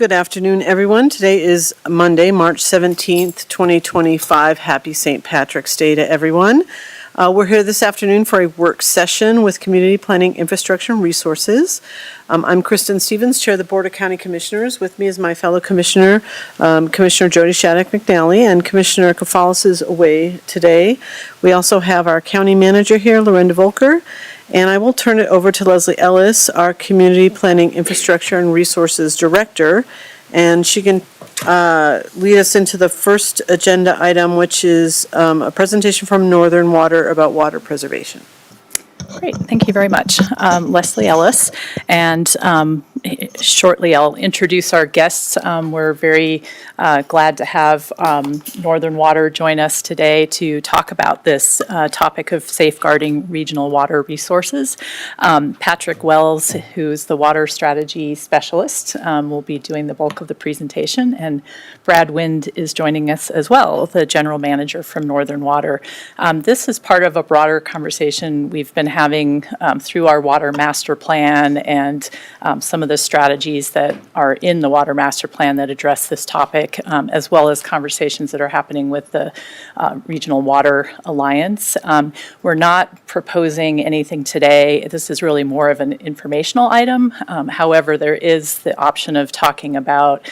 Good afternoon, everyone. Today is Monday, March 17th, 2025. Happy St. Patrick's Day to everyone. We're here this afternoon for a work session with Community Planning, Infrastructure, and Resources. I'm Kristen Stevens, Chair of the Board of County Commissioners. With me is my fellow Commissioner, Commissioner Jody Shattuck McNally, and Commissioner Kafalis is away today. We also have our County Manager here, Lorinda Volker, and I will turn it over to Leslie Ellis, our Community Planning, Infrastructure, and Resources Director, and she can lead us into the first agenda item, which is a presentation from Northern Water about water preservation. Great, thank you very much. Leslie Ellis, and shortly I'll introduce our guests. We're very glad to have Northern Water join us today to talk about this topic of safeguarding regional water resources. Patrick Wells, who's the water strategy specialist, will be doing the bulk of the presentation, and Brad Wind is joining us as well, the general manager from Northern Water. This is part of a broader conversation we've been having through our water master plan and some of the strategies that are in the water master plan that address this topic, as well as conversations that are happening with the Regional Water Alliance. We're not proposing anything today. This is really more of an informational item. However, there is the option of talking about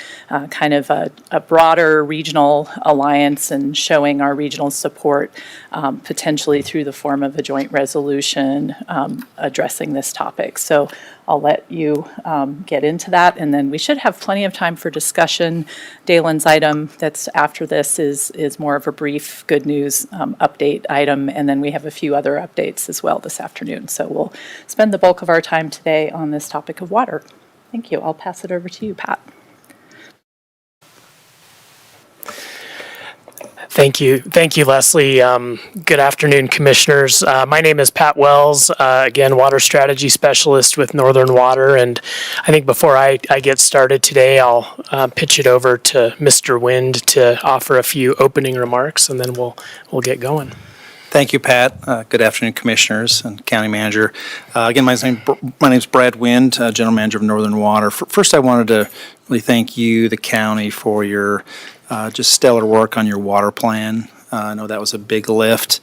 kind of a broader regional alliance and showing our regional support potentially through the form of a joint resolution addressing this topic. So I'll let you get into that, and then we should have plenty of time for discussion. Dalen's item that's after this is more of a brief good news update item, and then we have a few other updates as well this afternoon. So we'll spend the bulk of our time today on this topic of water. Thank you. I'll pass it over to you, Pat. Thank you, Leslie. Good afternoon, commissioners. My name is Pat Wells, again, water strategy specialist with Northern Water. And I think before I get started today, I'll pitch it over to Mr. Wind to offer a few opening remarks, and then we'll get going. Thank you, Pat. Good afternoon, commissioners and county manager. Again, my name is Brad Wind, general manager of Northern Water. First, I wanted to really thank you, the county, for your just stellar work on your water plan. I know that was a big lift.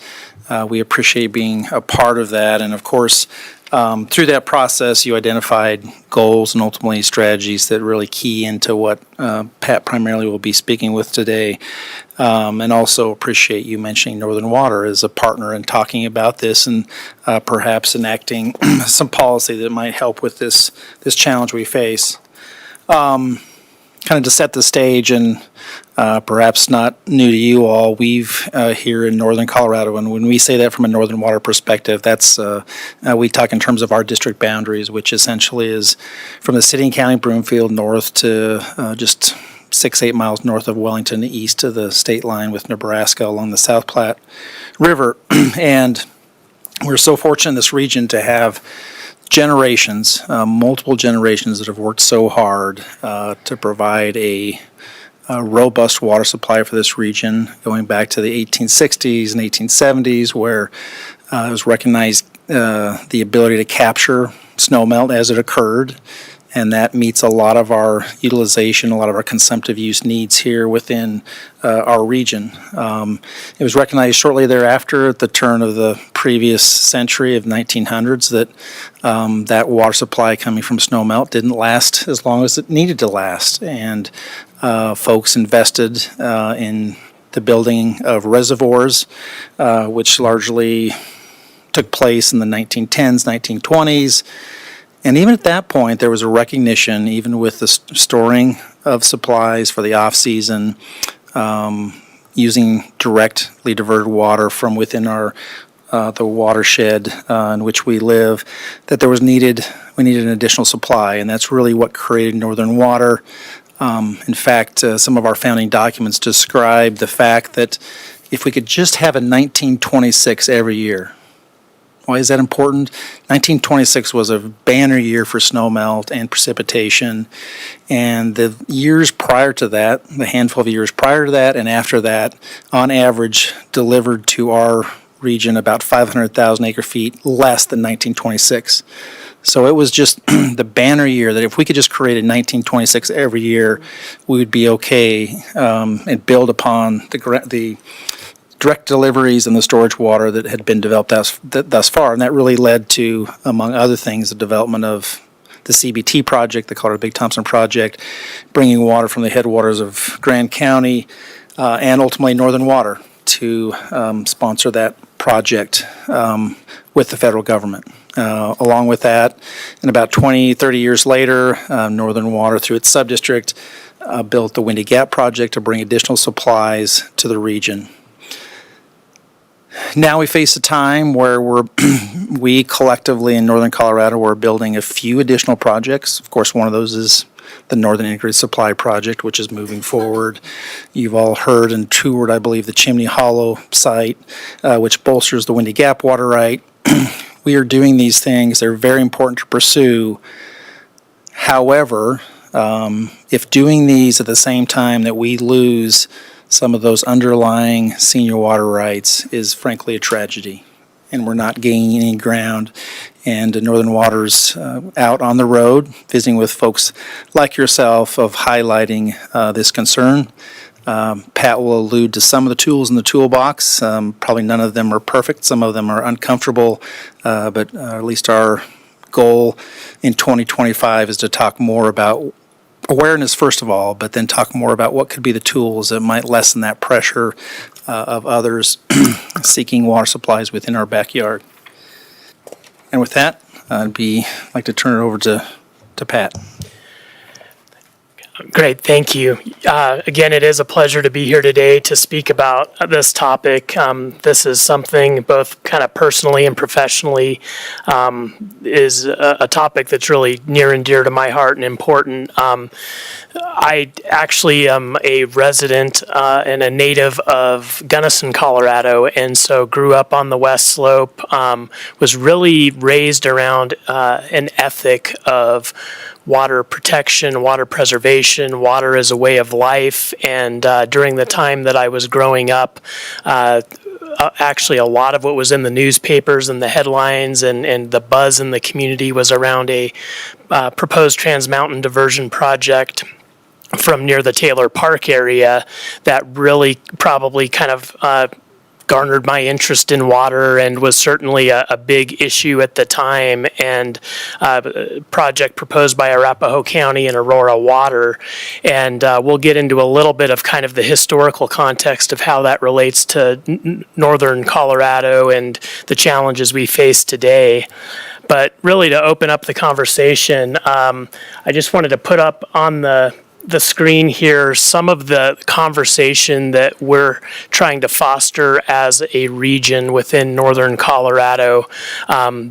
We appreciate being a part of that. And of course, through that process, you identified goals and ultimately strategies that really key into what Pat primarily will be speaking with today. And also appreciate you mentioning Northern Water as a partner in talking about this and perhaps enacting some policy that might help with this challenge we face. Kind of to set the stage, and perhaps not new to you all, we've here in northern Colorado, and when we say that from a Northern Water perspective, that's we talk in terms of our district boundaries, which essentially is from the city and county of Broomfield north to just 6-8 miles north of Wellington, east to the state line with Nebraska along the South Platte River. And we're so fortunate in this region to have generations, multiple generations that have worked so hard to provide a robust water supply for this region, going back to the 1860s and 1870s, where it was recognized the ability to capture snowmelt as it occurred, and that meets a lot of our utilization, a lot of our consumptive use needs here within our region. It was recognized shortly thereafter at the turn of the previous century of 1900s that that water supply coming from snowmelt didn't last as long as it needed to last, and folks invested in the building of reservoirs, which largely took place in the 1910s, 1920s. And even at that point, there was a recognition, even with the storing of supplies for the off-season, using directly diverted water from within our the watershed in which we live, that we needed an additional supply, and that's really what created Northern Water. In fact, some of our founding documents describe the fact that if we could just have a 1926 every year. Why is that important? 1926 was a banner year for snowmelt and precipitation, and the years prior to that, the handful of years prior to that and after that, on average, delivered to our region about 500,000 acre feet less than 1926. So it was just the banner year that if we could just create a 1926 every year, we would be okay, and build upon the direct deliveries and the storage water that had been developed thus far. And that really led to, among other things, the development of the CBT project, the Colorado Big Thompson project, bringing water from the headwaters of Grand County, and ultimately Northern Water to sponsor that project with the federal government. Along with that, and about 20, 30 years later, Northern Water, through its subdistrict, built the Windy Gap project to bring additional supplies to the region. Now we face a time where we collectively in Northern Colorado are building a few additional projects. Of course, one of those is the Northern Integrated Supply Project, which is moving forward. You've all heard and toured, I believe, the Chimney Hollow site, which bolsters the Windy Gap water right. We are doing these things. They're very important to pursue. However, if doing these at the same time that we lose some of those underlying senior water rights is frankly a tragedy, and we're not gaining any ground. And Northern Water's out on the road visiting with folks like yourself of highlighting this concern. Pat will allude to some of the tools in the toolbox. Probably none of them are perfect. Some of them are uncomfortable, but at least our goal in 2025 is to talk more about awareness first of all, but then talk more about what could be the tools that might lessen that pressure of others seeking water supplies within our backyard. And with that, I'd like to turn it over to Pat. Great, thank you. Again, it is a pleasure to be here today to speak about this topic. This is something both kind of personally and professionally is a topic that's really near and dear to my heart and important. I actually am a resident and a native of Gunnison, Colorado, and so grew up on the West Slope, was really raised around an ethic of water protection, water preservation, water as a way of life. And during the time that I was growing up, actually a lot of what was in the newspapers and the headlines and the buzz in the community was around a proposed Trans Mountain diversion project from near the Taylor Park area that really probably kind of garnered my interest in water and was certainly a big issue at the time, and project proposed by Arapahoe County and Aurora Water. And we'll get into a little bit of kind of the historical context of how that relates to northern Colorado and the challenges we face today. But really to open up the conversation, I just wanted to put up on the screen here some of the conversation that we're trying to foster as a region within northern Colorado,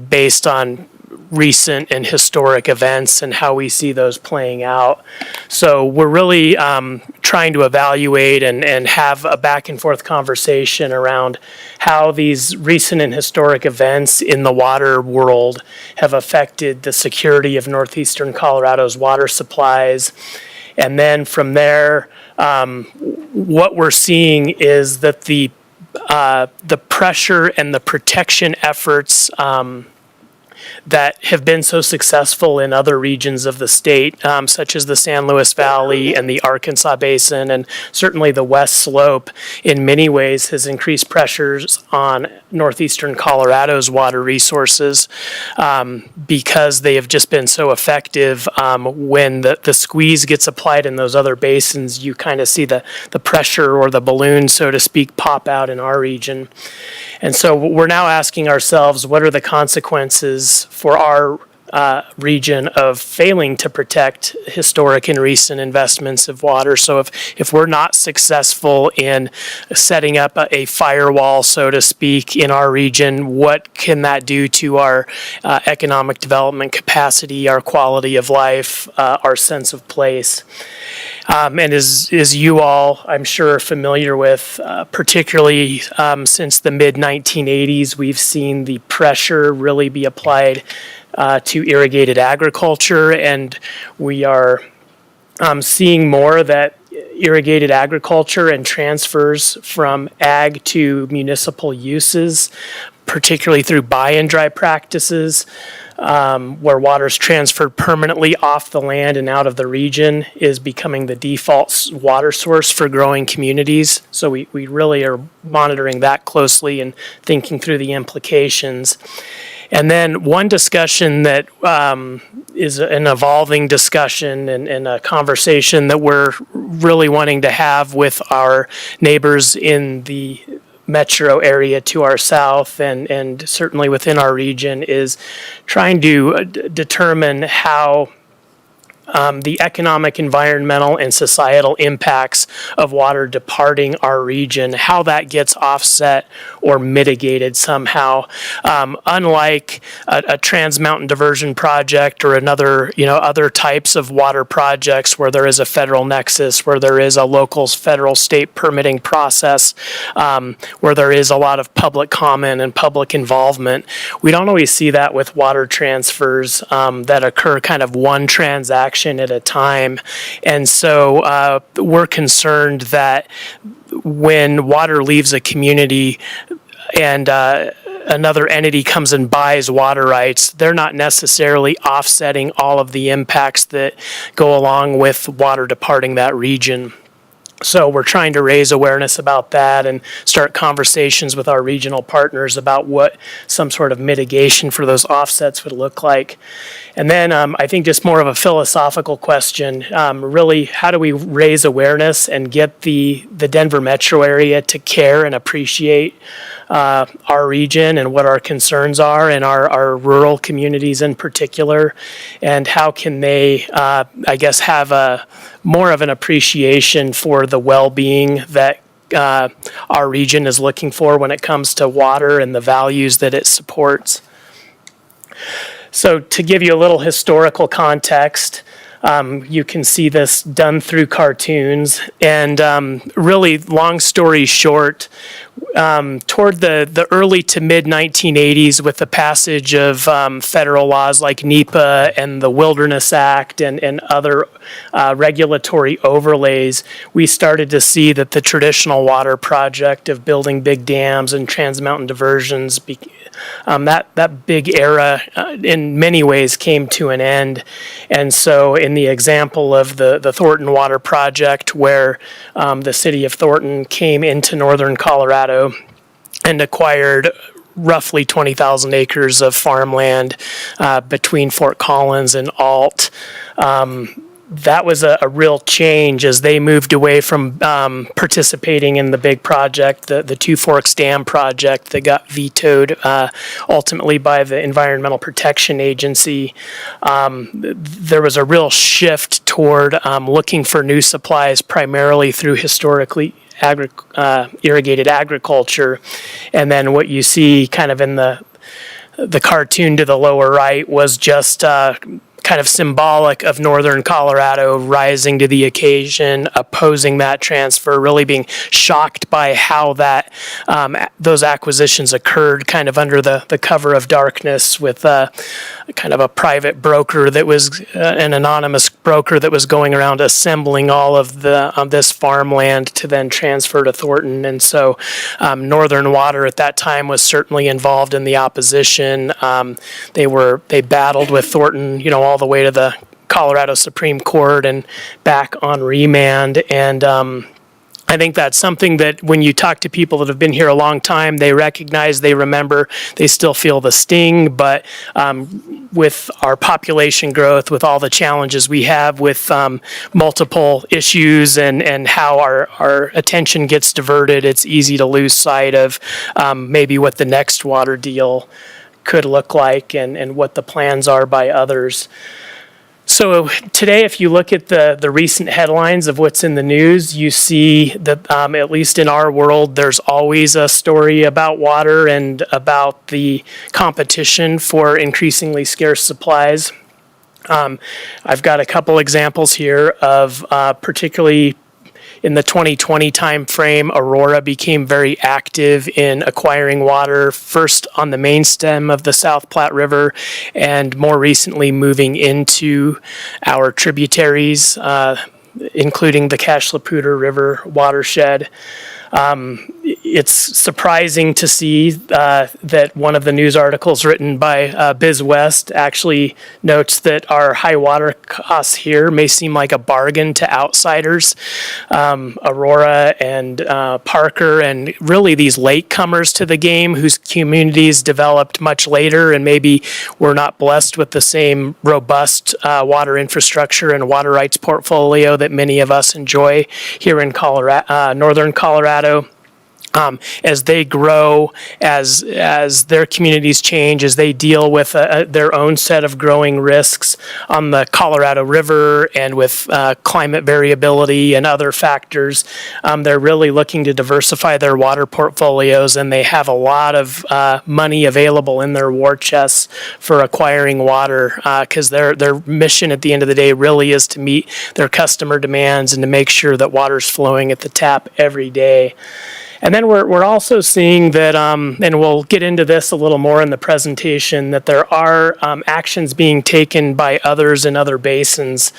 based on recent and historic events and how we see those playing out. So we're really trying to evaluate and have a back and forth conversation around how these recent and historic events in the water world have affected the security of northeastern Colorado's water supplies. And then from there, what we're seeing is that the pressure and the protection efforts that have been so successful in other regions of the state, such as the San Luis Valley and the Arkansas Basin, and certainly the West Slope, in many ways has increased pressures on northeastern Colorado's water resources, because they have just been so effective. When the squeeze gets applied in those other basins, you kind of see the pressure or the balloon, so to speak, pop out in our region. And so we're now asking ourselves, what are the consequences for our region of failing to protect historic and recent investments of water? So if we're not successful in setting up a firewall, so to speak, in our region, what can that do to our economic development capacity, our quality of life, our sense of place? And as you all, I'm sure, are familiar with, particularly since the mid-1980s, we've seen the pressure really be applied to irrigated agriculture, and we are seeing more that irrigated agriculture and transfers from ag to municipal uses, particularly through buy and dry practices, where water is transferred permanently off the land and out of the region is becoming the default water source for growing communities. So we really are monitoring that closely and thinking through the implications. And then one discussion that is an evolving discussion and a conversation that we're really wanting to have with our neighbors in the metro area to our south and certainly within our region is trying to determine how the economic, environmental, and societal impacts of water departing our region, how that gets offset or mitigated somehow. Unlike a Trans Mountain Diversion project or other types of water projects where there is a federal nexus, where there is a local, federal, state permitting process, where there is a lot of public comment and public involvement, we don't always see that with water transfers that occur kind of one transaction at a time. And so we're concerned that when water leaves a community and another entity comes and buys water rights, they're not necessarily offsetting all of the impacts that go along with water departing that region. So we're trying to raise awareness about that and start conversations with our regional partners about what some sort of mitigation for those offsets would look like. And then I think just more of a philosophical question, really, how do we raise awareness and get the Denver metro area to care and appreciate our region and what our concerns are and our rural communities in particular, and how can they, have more of an appreciation for the well-being that our region is looking for when it comes to water and the values that it supports. So to give you a little historical context, you can see this done through cartoons. And really, long story short, toward the early to mid 1980s, with the passage of federal laws like NEPA and the Wilderness Act and other regulatory overlays, we started to see that the traditional water project of building big dams and Trans Mountain diversions, that big era in many ways came to an end. And so in the example of the Thornton Water Project, where the city of Thornton came into northern Colorado and acquired roughly 20,000 acres of farmland between Fort Collins and Alt, that was a real change as they moved away from participating in the big project, the Two Forks Dam project that got vetoed ultimately by the Environmental Protection Agency. There was a real shift toward looking for new supplies primarily through historically irrigated agriculture. And then what you see kind of in the cartoon to the lower right was just kind of symbolic of northern Colorado rising to the occasion, opposing that transfer, really being shocked by how that those acquisitions occurred kind of under the cover of darkness with kind of a private broker that was an anonymous broker that was going around assembling all of this farmland to then transfer to Thornton. And so Northern Water at that time was certainly involved in the opposition. They battled with Thornton, all the way to the Colorado Supreme Court and back on remand. And I think that's something that when you talk to people that have been here a long time, they recognize, they remember, they still feel the sting. But with our population growth, with all the challenges we have with multiple issues and how our attention gets diverted, it's easy to lose sight of maybe what the next water deal could look like and what the plans are by others. So today, if you look at the recent headlines of what's in the news, you see that at least in our world, there's always a story about water and about the competition for increasingly scarce supplies. I've got a couple examples here of particularly in the 2020 timeframe, Aurora became very active in acquiring water, first on the main stem of the South Platte River, and more recently moving into our tributaries, including the Cache-la-Poudre River watershed. it's surprising to see that one of the news articles written by Biz West actually notes that our high water costs here may seem like a bargain to outsiders. Aurora and Parker, and really these latecomers to the game whose communities developed much later and maybe were not blessed with the same robust water infrastructure and water rights portfolio that many of us enjoy here in Colorado, northern Colorado. As they grow, as their communities change, as they deal with their own set of growing risks on the Colorado River and with climate variability and other factors, they're really looking to diversify their water portfolios, and they have a lot of money available in their war chests for acquiring water, because their mission at the end of the day really is to meet their customer demands and to make sure that water's flowing at the tap every day. And then we're also seeing that, and we'll get into this a little more in the presentation, that there are actions being taken by others in other basins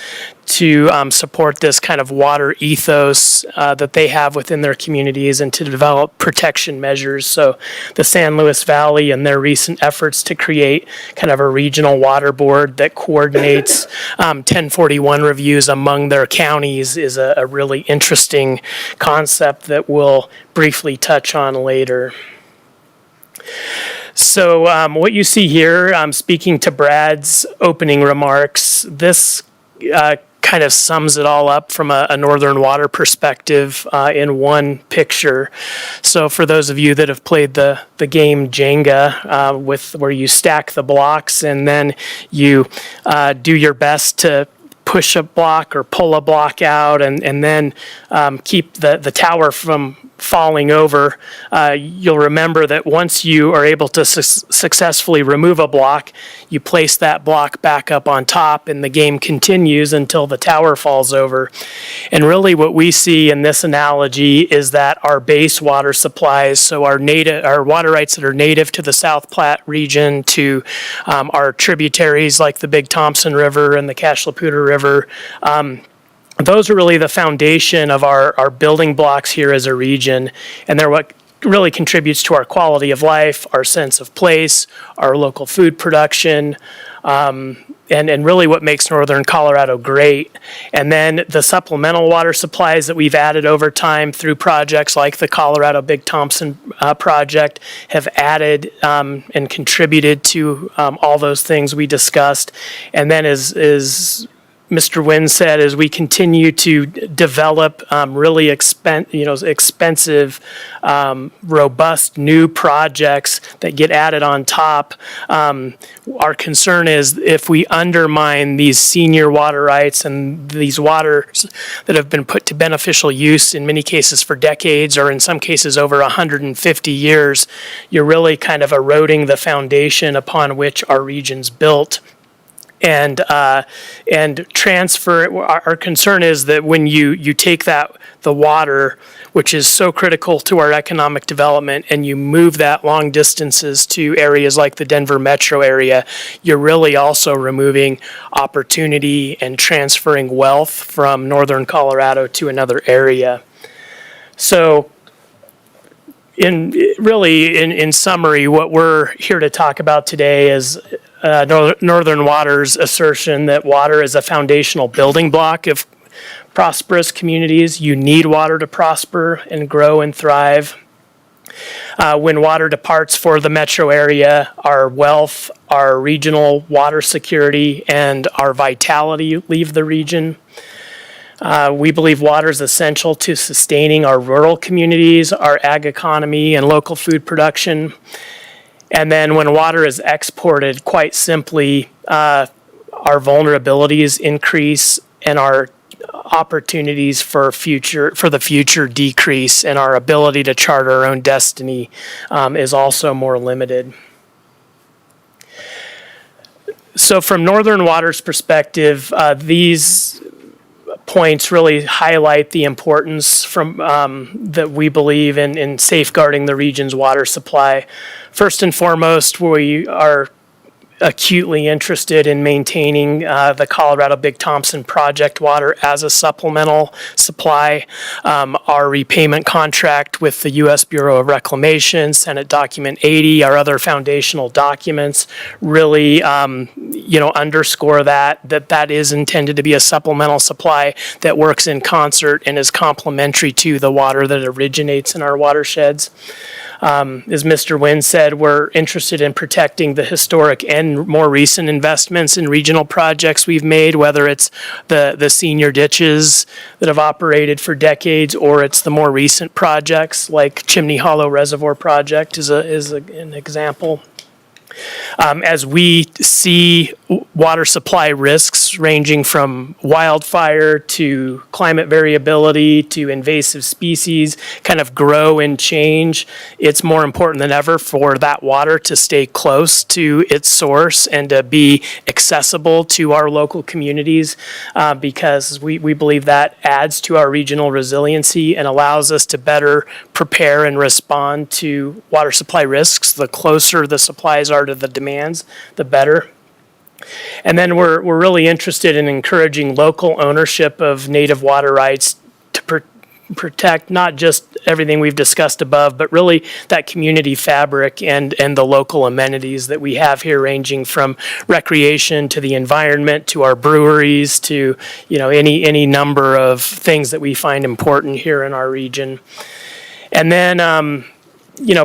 to support this kind of water ethos that they have within their communities and to develop protection measures. So the San Luis Valley and their recent efforts to create kind of a regional water board that coordinates 1041 reviews among their counties is a really interesting concept that we'll briefly touch on later. So what you see here, speaking to Brad's opening remarks, this kind of sums it all up from a Northern Water perspective in one picture. So for those of you that have played the game Jenga, where you stack the blocks and then you do your best to push a block or pull a block out and then keep the tower from falling over, you'll remember that once you are able to successfully remove a block, you place that block back up on top and the game continues until the tower falls over. And really what we see in this analogy is that our base water supplies, so our water rights that are native to the South Platte region, to our tributaries like the Big Thompson River and the Cache la Poudre River, those are really the foundation of our building blocks here as a region, and they're what really contributes to our quality of life, our sense of place, our local food production, and really what makes Northern Colorado great. And then the supplemental water supplies that we've added over time through projects like the Colorado Big Thompson project have added and contributed to all those things we discussed. And then as Mr. Wynn said, as we continue to develop really expensive, robust new projects that get added on top, our concern is if we undermine these senior water rights and these waters that have been put to beneficial use in many cases for decades or in some cases over 150 years, you're really kind of eroding the foundation upon which our region's built. And transfer. Our concern is that when you take the water, which is so critical to our economic development, and you move that long distances to areas like the Denver metro area, you're really also removing opportunity and transferring wealth from northern Colorado to another area. So in summary, what we're here to talk about today is Northern Water's assertion that water is a foundational building block of prosperous communities. You need water to prosper and grow and thrive. When water departs for the metro area, our wealth, our regional water security, and our vitality leave the region. We believe water is essential to sustaining our rural communities, our ag economy, and local food production. And then when water is exported, quite simply, our vulnerabilities increase and our opportunities for the future decrease, and our ability to chart our own destiny is also more limited. So from Northern Water's perspective, these points really highlight the importance that we believe in safeguarding the region's water supply. First and foremost, we are acutely interested in maintaining the Colorado Big Thompson project water as a supplemental supply. our repayment contract with the U.S. Bureau of Reclamation, Senate Document 80, our other foundational documents really, underscore that is intended to be a supplemental supply that works in concert and is complementary to the water that originates in our watersheds. As Mr. Wynn said, we're interested in protecting the historic and more recent investments in regional projects we've made, whether it's the senior ditches that have operated for decades, or it's the more recent projects like Chimney Hollow Reservoir Project is an example. As we see water supply risks ranging from wildfire to climate variability to invasive species kind of grow and change, it's more important than ever for that water to stay close to its source and to be accessible to our local communities, because we believe that adds to our regional resiliency and allows us to better prepare and respond to water supply risks. The closer the supplies are to the demands, the better. And then we're really interested in encouraging local ownership of native water rights to protect not just everything we've discussed above, but really that community fabric and the local amenities that we have here, ranging from recreation to the environment to our breweries to any number of things that we find important here in our region. And then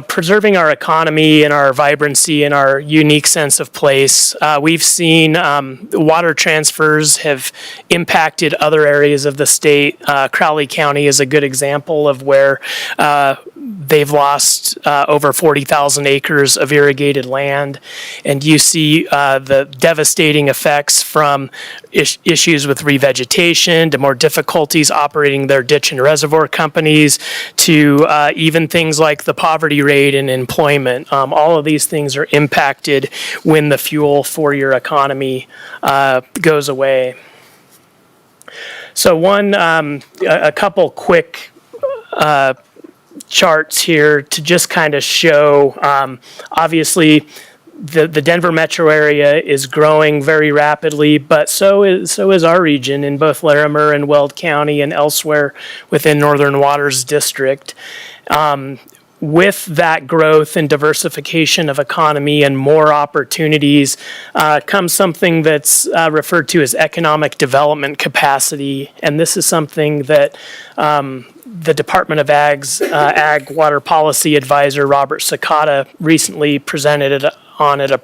preserving our economy and our vibrancy and our unique sense of place. We've seen water transfers have impacted other areas of the state. Crowley County is a good example of where they've lost over 40,000 acres of irrigated land. And you see the devastating effects from issues with revegetation to more difficulties operating their ditch and reservoir companies to even things like the poverty rate and employment. All of these things are impacted when the fuel for your economy goes away. So a couple quick charts here to just kind of show, obviously, the Denver metro area is growing very rapidly, but so is our region in both Larimer and Weld County and elsewhere within Northern Waters District. With that growth and diversification of economy and more opportunities comes something that's referred to as economic development capacity. And this is something that the Department of Ag's Ag Water Policy Advisor, Robert Sakata, recently presented on at a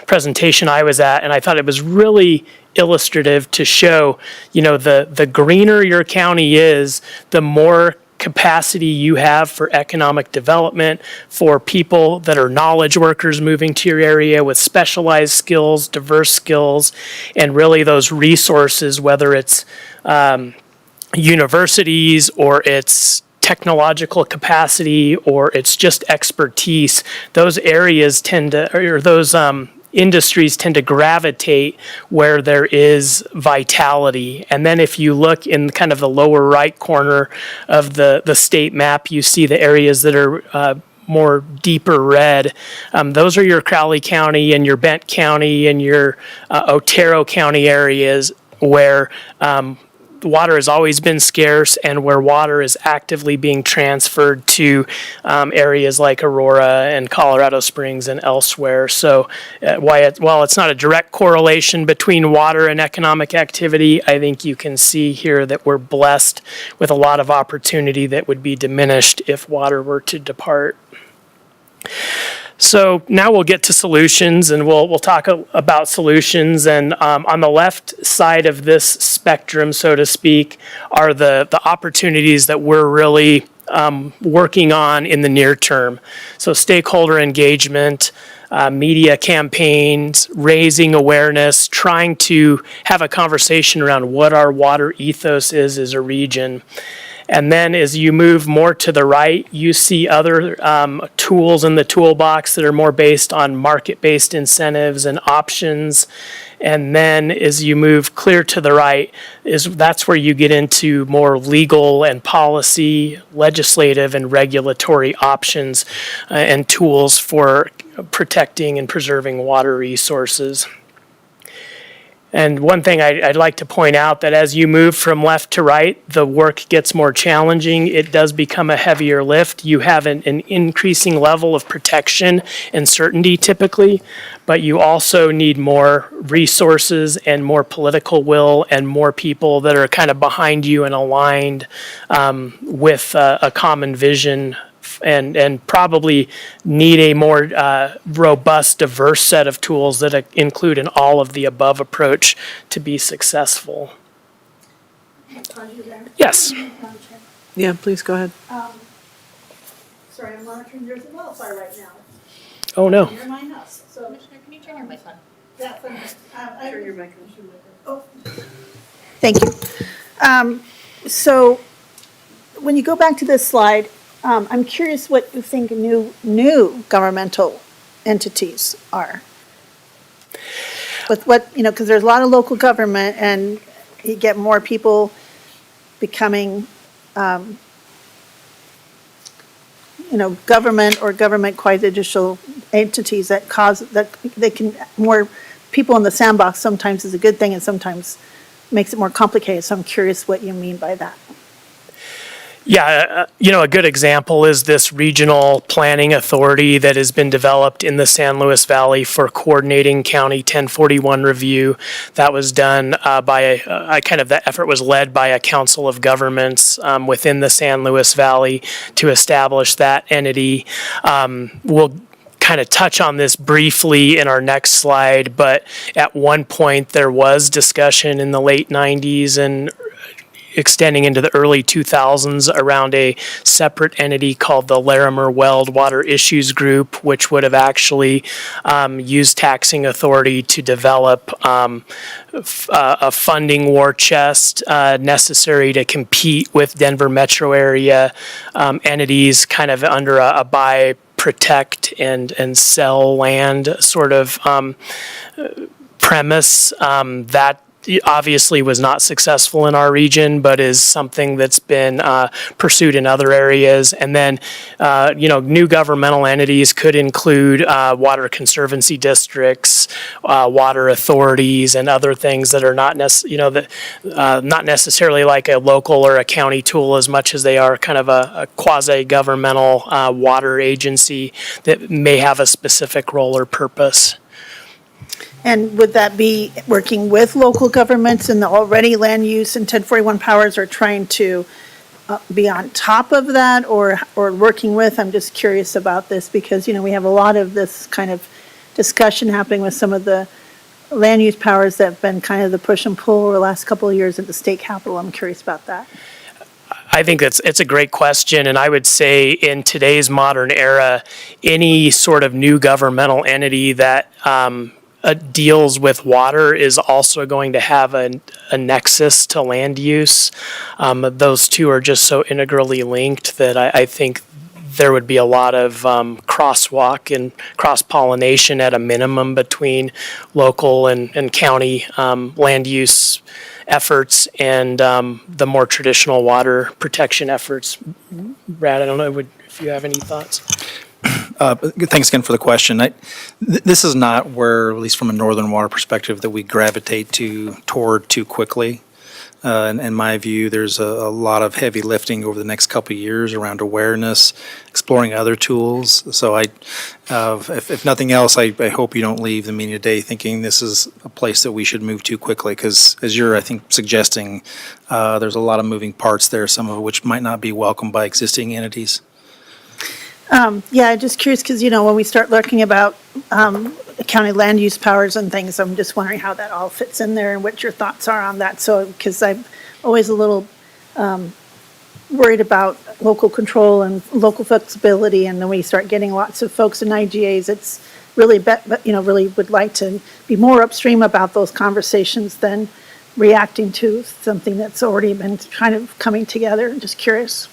presentation I was at. And I thought it was really illustrative to show, the greener your county is, the more capacity you have for economic development, for people that are knowledge workers moving to your area with specialized skills, diverse skills, and really those resources, whether it's universities or it's technological capacity or it's just expertise. Those areas industries tend to gravitate where there is vitality. And then if you look in kind of the lower right corner of the state map, you see the areas that are more deeper red. Those are your Crowley County and your Bent County and your Otero County areas where water has always been scarce and where water is actively being transferred to areas like Aurora and Colorado Springs and elsewhere. So while it's not a direct correlation between water and economic activity, I think you can see here that we're blessed with a lot of opportunity that would be diminished if water were to depart. So now we'll get to solutions, and we'll talk about solutions. And on the left side of this spectrum, so to speak, are the opportunities that we're really working on in the near term. So stakeholder engagement, media campaigns, raising awareness, trying to have a conversation around what our water ethos is as a region. And then as you move more to the right, you see other tools in the toolbox that are more based on market-based incentives and options. And then as you move clear to the right, that's where you get into more legal and policy, legislative and regulatory options and tools for protecting and preserving water resources. And one thing I'd like to point out that as you move from left to right, the work gets more challenging. It does become a heavier lift. You have an increasing level of protection and certainty typically, but you also need more resources and more political will and more people that are kind of behind you and aligned with a common vision, and probably need a more robust, diverse set of tools that include an all of the above approach to be successful. Yes. Yeah, please go ahead. Sorry, I'm monitoring, there's a wildfire right now Oh, no. near my house, so. Commissioner, can you turn your mic on? That's, Turn your mic on. Thank you. So when you go back to this slide, I'm curious what you think new governmental entities are. With what, because there's a lot of local government and you get more people becoming, government or government quasi-judicial entities that they can, more people in the sandbox sometimes is a good thing and sometimes makes it more complicated. So I'm curious what you mean by that. Yeah, a good example is this regional planning authority that has been developed in the San Luis Valley for coordinating County 1041 review. That was done that effort was led by a council of governments within the San Luis Valley to establish that entity. We'll kind of touch on this briefly in our next slide, but at one point there was discussion in the late 90s and extending into the early 2000s around a separate entity called the Larimer Weld Water Issues Group, which would have actually used taxing authority to develop a funding war chest necessary to compete with Denver metro area entities kind of under a buy, protect, and sell land sort of premise. That obviously was not successful in our region, but is something that's been pursued in other areas. And then, new governmental entities could include water conservancy districts, water authorities, and other things that are not not necessarily like a local or a county tool as much as they are kind of a quasi-governmental water agency that may have a specific role or purpose. And would that be working with local governments and the already land use and 1041 powers, or trying to be on top of that, or working with? I'm just curious about this because, we have a lot of this kind of discussion happening with some of the land use powers that have been kind of the push and pull over the last couple of years at the state capitol. I'm curious about that. I think it's a great question, and I would say in today's modern era, any sort of new governmental entity that deals with water is also going to have a nexus to land use. Those two are just so integrally linked that I think there would be a lot of crosswalk and cross-pollination at a minimum between local and county land use efforts and the more traditional water protection efforts. Brad, I don't know if you have any thoughts. Thanks again for the question. This is not where, at least from a Northern Water perspective, that we gravitate toward too quickly. In my view, there's a lot of heavy lifting over the next couple of years around awareness, exploring other tools. So if nothing else, I hope you don't leave the meeting today thinking this is a place that we should move too quickly, because as you're, I think, suggesting, there's a lot of moving parts there, some of which might not be welcomed by existing entities. Yeah, just curious because, when we start looking about county land use powers and things, I'm just wondering how that all fits in there and what your thoughts are on that. So, because I'm always a little worried about local control and local flexibility, and then we start getting lots of folks in IGAs, it's really, really would like to be more upstream about those conversations than reacting to something that's already been kind of coming together. I'm just curious.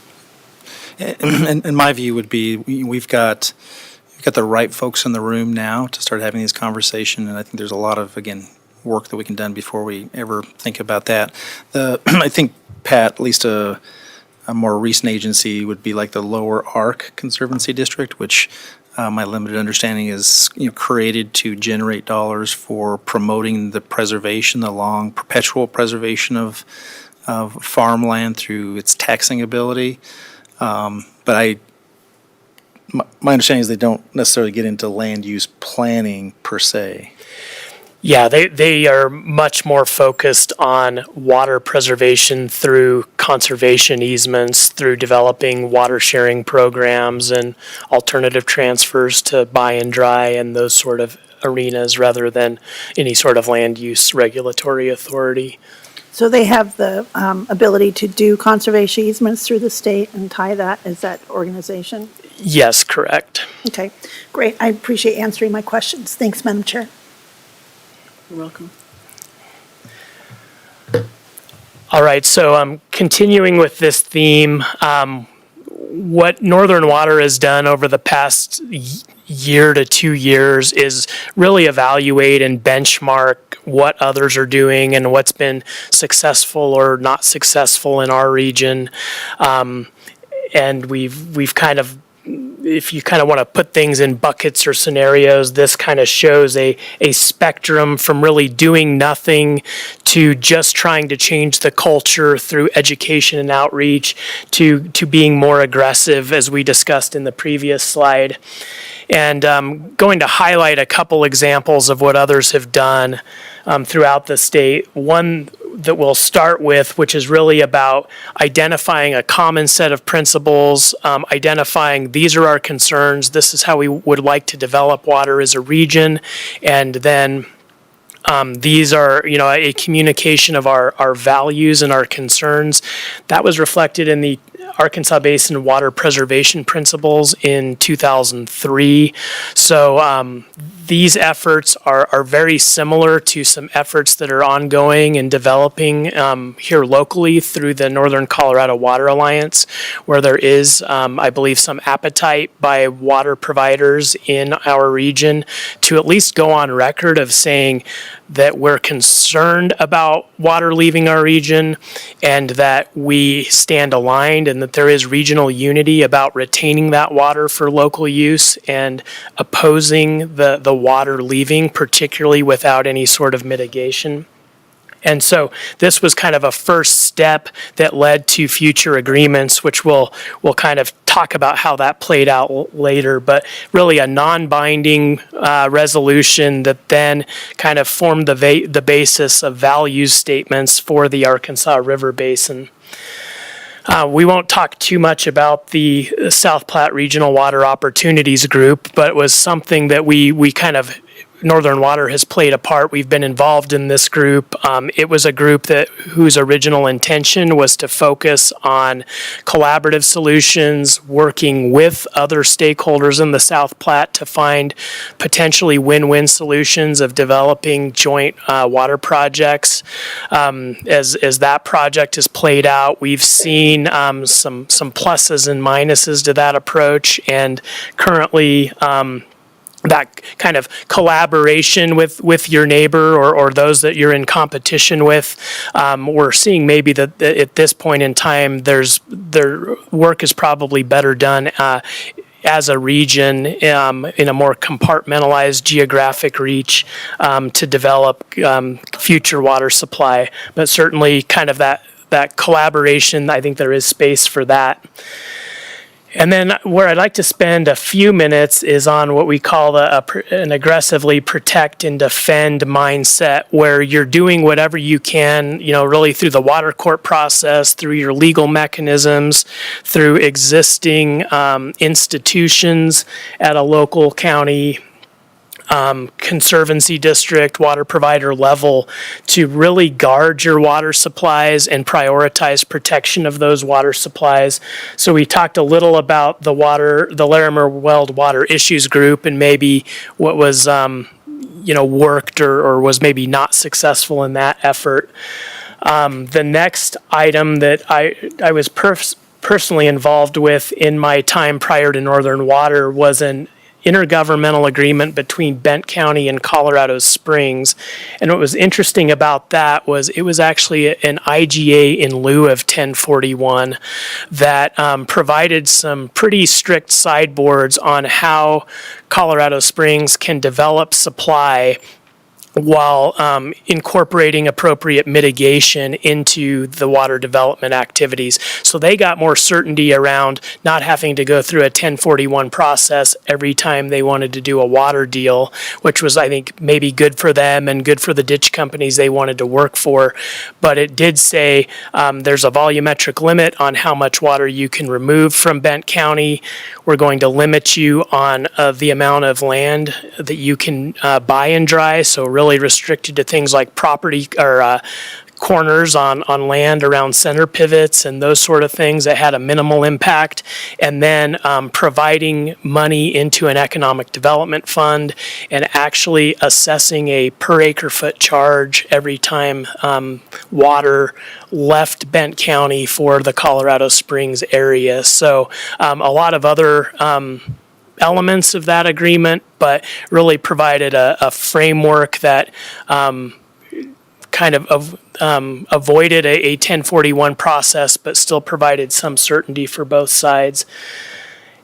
And my view would be we've got the right folks in the room now to start having these conversations, and I think there's a lot of, again, work that we can done before we ever think about that. I think, Pat, at least a more recent agency would be like the Lower Arc Conservancy District, which my limited understanding is, created to generate dollars for promoting the preservation, the long perpetual preservation of farmland through its taxing ability. But my understanding is they don't necessarily get into land use planning per se. Yeah, they are much more focused on water preservation through conservation easements, through developing water sharing programs and alternative transfers to buy and dry and those sort of arenas rather than any sort of land use regulatory authority. So they have the ability to do conservation easements through the state and tie that as that organization? Yes, correct. Okay, great. I appreciate answering my questions. Thanks, Madam Chair. You're welcome. All right, so continuing with this theme, what Northern Water has done over the past year to 2 years is really evaluate and benchmark what others are doing and what's been successful or not successful in our region. And we've kind of, if you kind of want to put things in buckets or scenarios, this kind of shows a spectrum from really doing nothing to just trying to change the culture through education and outreach to being more aggressive, as we discussed in the previous slide. And I'm going to highlight a couple examples of what others have done throughout the state. One that we'll start with, which is really about identifying a common set of principles, identifying these are our concerns, this is how we would like to develop water as a region, and then these are, a communication of our values and our concerns. That was reflected in the Arkansas Basin Water Preservation Principles in 2003. So these efforts are very similar to some efforts that are ongoing and developing here locally through the Northern Colorado Water Alliance, where there is, I believe, some appetite by water providers in our region to at least go on record of saying that we're concerned about water leaving our region and that we stand aligned and that there is regional unity about retaining that water for local use and opposing the water leaving, particularly without any sort of mitigation. And so this was kind of a first step that led to future agreements, which we'll kind of talk about how that played out later, but really a non-binding resolution that then kind of formed the basis of values statements for the Arkansas River Basin. We won't talk too much about the South Platte Regional Water Opportunities Group, but it was something that we kind of Northern Water has played a part. We've been involved in this group. It was a group whose original intention was to focus on collaborative solutions, working with other stakeholders in the South Platte to find potentially win-win solutions of developing joint water projects. As that project has played out, we've seen some pluses and minuses to that approach, and currently that kind of collaboration with your neighbor or those that you're in competition with. We're seeing maybe that at this point in time, their work is probably better done as a region in a more compartmentalized geographic reach to develop future water supply. But certainly kind of that collaboration, I think there is space for that. And then where I'd like to spend a few minutes is on what we call an aggressively protect and defend mindset, where you're doing whatever you can, really through the water court process, through your legal mechanisms, through existing institutions at a local, county, conservancy district, water provider level to really guard your water supplies and prioritize protection of those water supplies. So we talked a little about the Larimer Weld Water Issues Group and maybe what was worked or was maybe not successful in that effort. The next item that I was personally involved with in my time prior to Northern Water was an intergovernmental agreement between Bent County and Colorado Springs. And what was interesting about that was it was actually an IGA in lieu of 1041 that provided some pretty strict sideboards on how Colorado Springs can develop supply while incorporating appropriate mitigation into the water development activities. So they got more certainty around not having to go through a 1041 process every time they wanted to do a water deal, which was, I think, maybe good for them and good for the ditch companies they wanted to work for. But it did say there's a volumetric limit on how much water you can remove from Bent County. We're going to limit you on the amount of land that you can buy and dry, so really restricted to things like property or corners on land around center pivots and those sort of things that had a minimal impact, and then providing money into an economic development fund and actually assessing a per acre foot charge every time water left Bent County for the Colorado Springs area. So a lot of other elements of that agreement, but really provided a framework that kind of avoided a 1041 process, but still provided some certainty for both sides.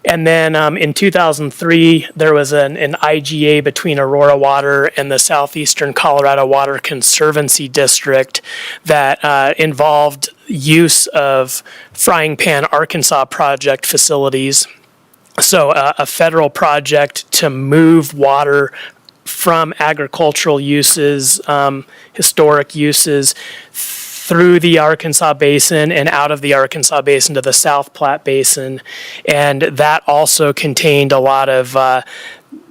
And then in 2003, there was an IGA between Aurora Water and the Southeastern Colorado Water Conservancy District that involved use of Frying Pan Arkansas project facilities. So a federal project to move water from agricultural uses, historic uses, through the Arkansas Basin and out of the Arkansas Basin to the South Platte Basin. And that also contained a lot of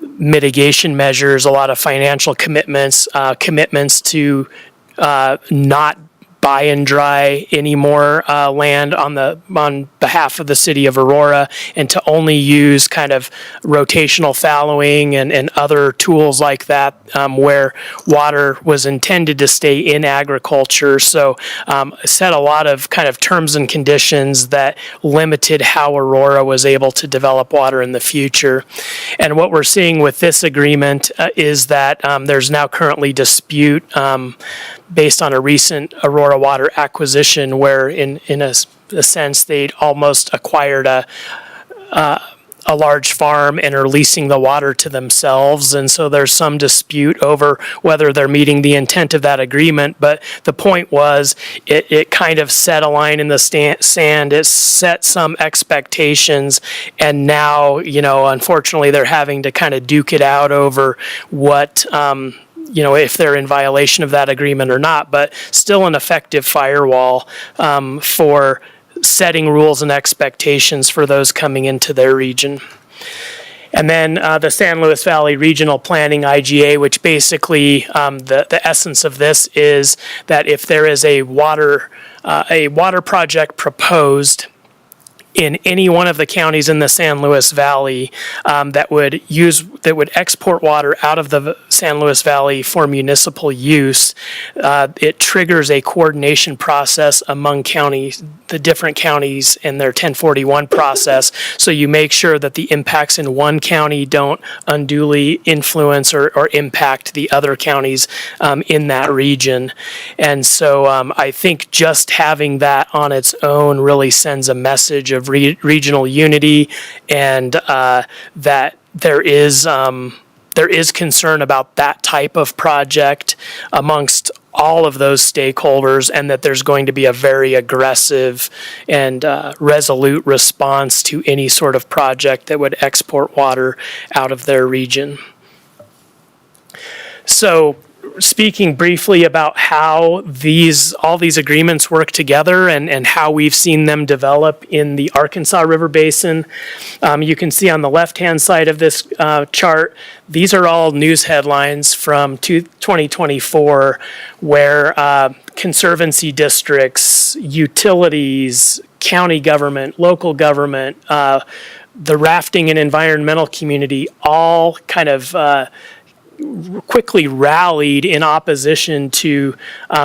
mitigation measures, a lot of financial commitments, commitments to not buy and dry any more land on behalf of the city of Aurora, and to only use kind of rotational fallowing and other tools like that where water was intended to stay in agriculture. So set a lot of kind of terms and conditions that limited how Aurora was able to develop water in the future. And what we're seeing with this agreement is that there's now currently dispute based on a recent Aurora Water acquisition where in a sense they'd almost acquired a large farm and are leasing the water to themselves. And so there's some dispute over whether they're meeting the intent of that agreement. But the point was it kind of set a line in the sand. It set some expectations. And now, unfortunately, they're having to kind of duke it out over what if they're in violation of that agreement or not, but still an effective firewall for setting rules and expectations for those coming into their region. And then the San Luis Valley Regional Planning IGA, which basically the essence of this is that if there is a water project proposed in any one of the counties in the San Luis Valley that would export water out of the San Luis Valley for municipal use, it triggers a coordination process among counties, the different counties in their 1041 process. So you make sure that the impacts in one county don't unduly influence or impact the other counties in that region. And so I think just having that on its own really sends a message of regional unity, and that there is concern about that type of project amongst all of those stakeholders, and that there's going to be a very aggressive and resolute response to any sort of project that would export water out of their region. So, speaking briefly about how all these agreements work together and how we've seen them develop in the Arkansas River Basin. You can see on the left-hand side of this chart, these are all news headlines from 2024 where conservancy districts, utilities, county government, local government, the rafting and environmental community all kind of quickly rallied in opposition to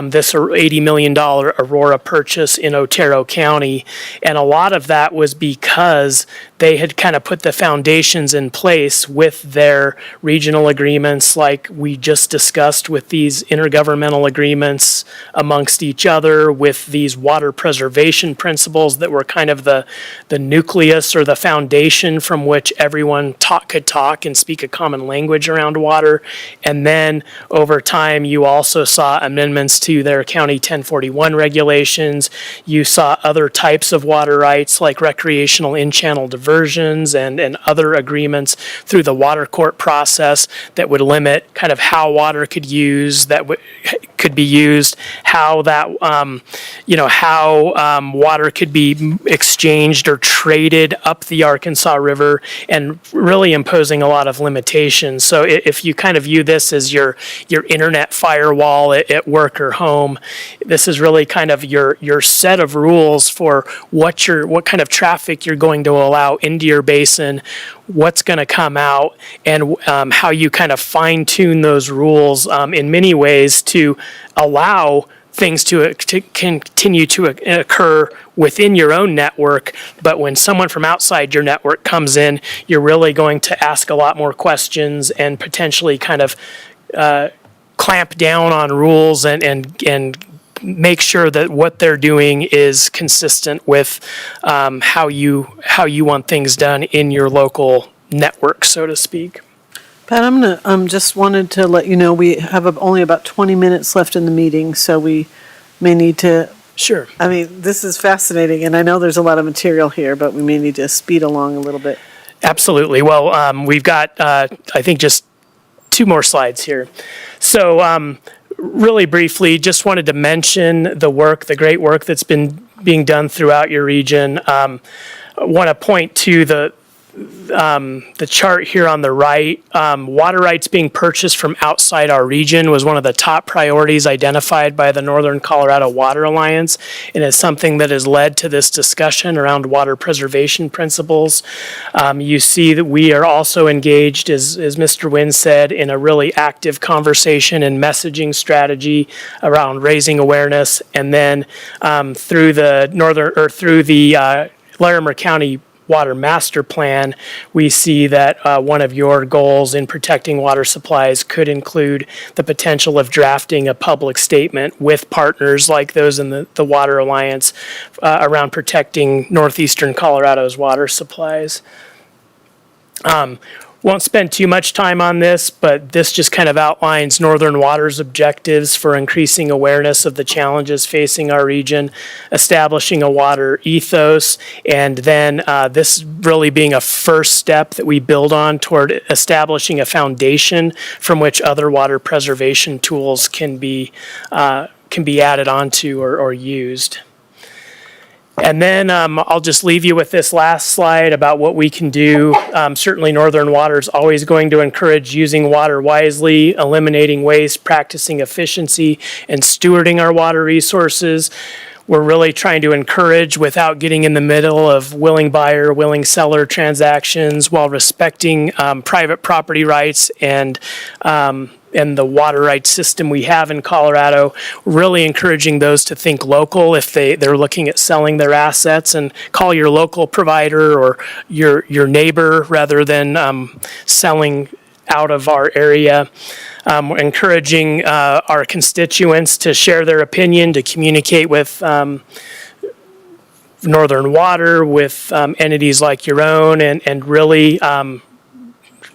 this $80 million Aurora purchase in Otero County. And a lot of that was because they had kind of put the foundations in place with their regional agreements, like we just discussed, with these intergovernmental agreements amongst each other, with these water preservation principles that were kind of the nucleus or the foundation from which everyone could talk and speak a common language around water. And then over time, you also saw amendments to their County 1041 regulations. You saw other types of water rights like recreational in-channel diversions and other agreements through the water court process that would limit kind of how water could be used, how that, how water could be exchanged or traded up the Arkansas River, and really imposing a lot of limitations. So if you kind of view this as your internet firewall at work or home, this is really kind of your set of rules for what kind of traffic you're going to allow into your basin, what's going to come out, and how you kind of fine tune those rules in many ways to allow things to continue to occur within your own network. But when someone from outside your network comes in, you're really going to ask a lot more questions and potentially kind of clamp down on rules and make sure that what they're doing is consistent with how you want things done in your local network, so to speak. Pat, I'm gonna, just wanted to let you know, we have only about 20 minutes left in the meeting, so we may need to, Sure. I mean, this is fascinating, and I know there's a lot of material here, but we may need to speed along a little bit. Absolutely. Well, we've got, I think, just 2 more slides here. So really briefly, just wanted to mention the great work that's been being done throughout your region. I want to point to the chart here on the right. Water rights being purchased from outside our region was one of the top priorities identified by the Northern Colorado Water Alliance, and is something that has led to this discussion around water preservation principles. You see that we are also engaged, as Mr. Wynn said, in a really active conversation and messaging strategy around raising awareness, and then through the Larimer County Water Master Plan, we see that one of your goals in protecting water supplies could include the potential of drafting a public statement with partners like those in the Water Alliance around protecting northeastern Colorado's water supplies. Won't spend too much time on this, but this just kind of outlines Northern Water's objectives for increasing awareness of the challenges facing our region, establishing a water ethos, and then this really being a first step that we build on toward establishing a foundation from which other water preservation tools can be added onto or used. And then I'll just leave you with this last slide about what we can do. Certainly Northern Water is always going to encourage using water wisely, eliminating waste, practicing efficiency, and stewarding our water resources. We're really trying to encourage without getting in the middle of willing buyer, willing seller transactions while respecting private property rights and the water rights system we have in Colorado, really encouraging those to think local if they're looking at selling their assets, and call your local provider or your neighbor rather than selling out of our area. Encouraging our constituents to share their opinion, to communicate with Northern Water, with entities like your own, and really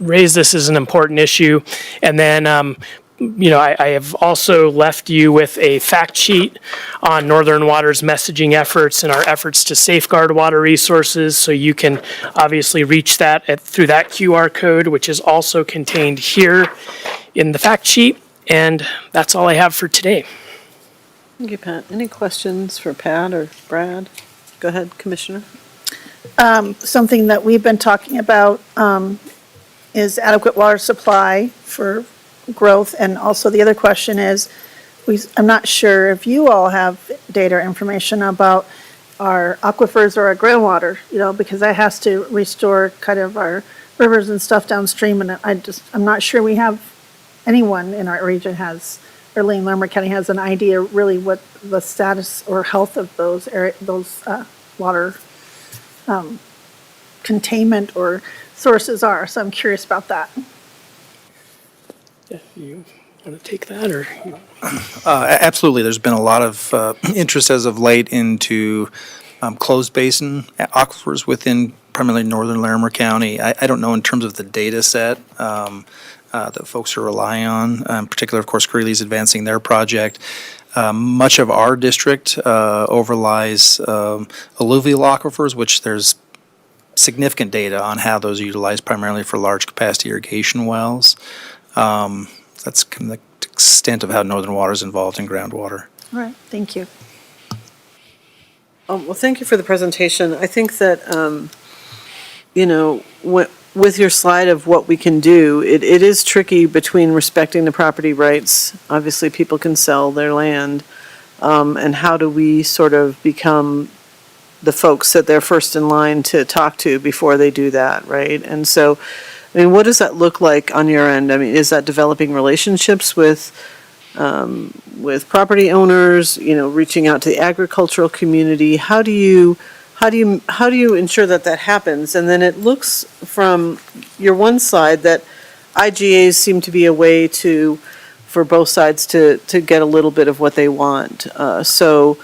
raise this as an important issue. And then, I have also left you with a fact sheet on Northern Water's messaging efforts and our efforts to safeguard water resources. So you can obviously reach that through that QR code, which is also contained here in the fact sheet. And that's all I have for today. Thank you, Pat. Any questions for Pat or Brad? Go ahead, Commissioner. Something that we've been talking about is adequate water supply for growth. And also the other question is, I'm not sure if you all have data or information about our aquifers or our groundwater, because that has to restore kind of our rivers and stuff downstream. And I'm not sure we have anyone in our region has, or Larimer County has an idea really what the status or health of those water containment or sources are. So I'm curious about that. You want to take that, or? Absolutely. There's been a lot of interest as of late into closed basin aquifers within primarily northern Larimer County. I don't know in terms of the data set that folks are relying on. In particular, of course, Greeley's advancing their project. Much of our district overlies alluvial aquifers, which there's significant data on how those are utilized primarily for large capacity irrigation wells. That's kind of the extent of how Northern Water is involved in groundwater. All right, thank you. Well, thank you for the presentation. I think that, with your slide of what we can do, it is tricky between respecting the property rights. Obviously, people can sell their land. And how do we sort of become the folks that they're first in line to talk to before they do that, right? And so, I mean, what does that look like on your end? I mean, is that developing relationships with property owners, reaching out to the agricultural community? How do you ensure that that happens? And then it looks from your one side that IGAs seem to be a way for both sides to get a little bit of what they want. So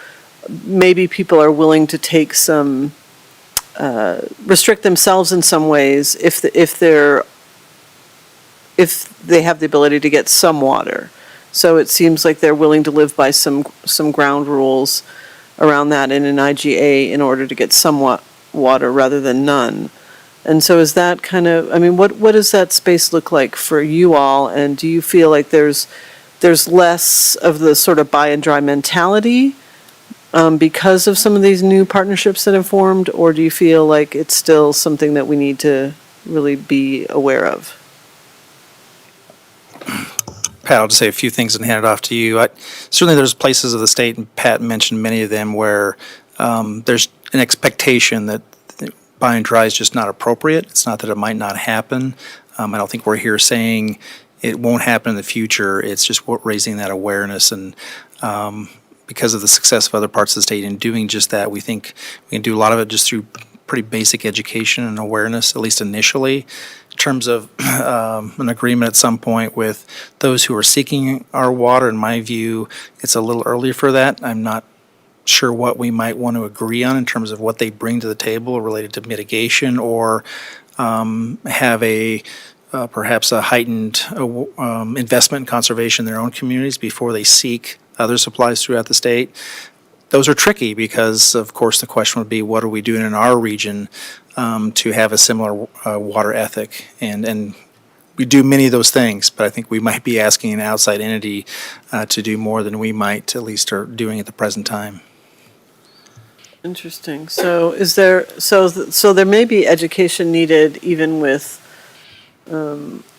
maybe people are willing to take some, restrict themselves in some ways if they have the ability to get some water. So it seems like they're willing to live by some ground rules around that in an IGA in order to get somewhat water rather than none. And so is that kind of, I mean, what does that space look like for you all? And do you feel like there's less of the sort of buy and dry mentality because of some of these new partnerships that have formed? Or do you feel like it's still something that we need to really be aware of? Pat, I'll just say a few things and hand it off to you. Certainly there's places of the state, and Pat mentioned many of them, where there's an expectation that buy and dry is just not appropriate. It's not that it might not happen. I don't think we're here saying it won't happen in the future. It's just raising that awareness. And because of the success of other parts of the state in doing just that, we think we can do a lot of it just through pretty basic education and awareness, at least initially. In terms of an agreement at some point with those who are seeking our water, in my view, it's a little early for that. I'm not sure what we might want to agree on in terms of what they bring to the table related to mitigation, or have perhaps a heightened investment in conservation in their own communities before they seek other supplies throughout the state. Those are tricky because, of course, the question would be, what are we doing in our region to have a similar water ethic? And we do many of those things, but I think we might be asking an outside entity to do more than we might at least are doing at the present time. Interesting. So so there may be education needed even with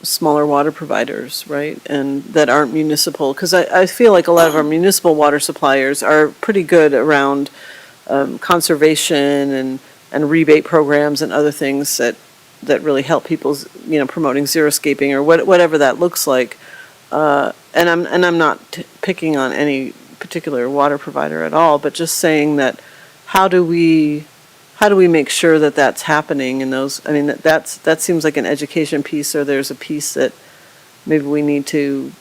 smaller water providers, right? And that aren't municipal, because I feel like a lot of our municipal water suppliers are pretty good around conservation and rebate programs and other things that really help people's, promoting xeriscaping or whatever that looks like. And I'm not picking on any particular water provider at all, but just saying that how do we make sure that that's happening in those? I mean, that seems like an education piece, or there's a piece that maybe we need to,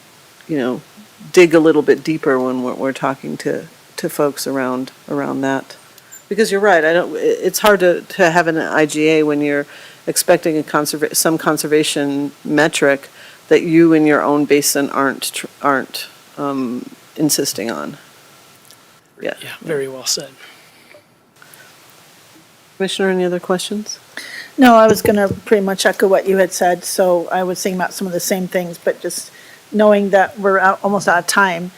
dig a little bit deeper when we're talking to folks around that. Because you're right, it's hard to have an IGA when you're expecting some conservation metric that you in your own basin aren't insisting on. Yeah, Very well said. Commissioner, any other questions? No, I was going to pretty much echo what you had said, so I was thinking about some of the same things, but just knowing that we're almost out of time,